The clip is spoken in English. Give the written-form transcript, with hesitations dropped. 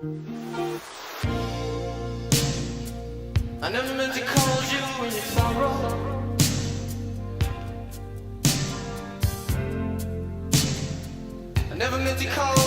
I never meant to call you in your sorrow. I never meant to call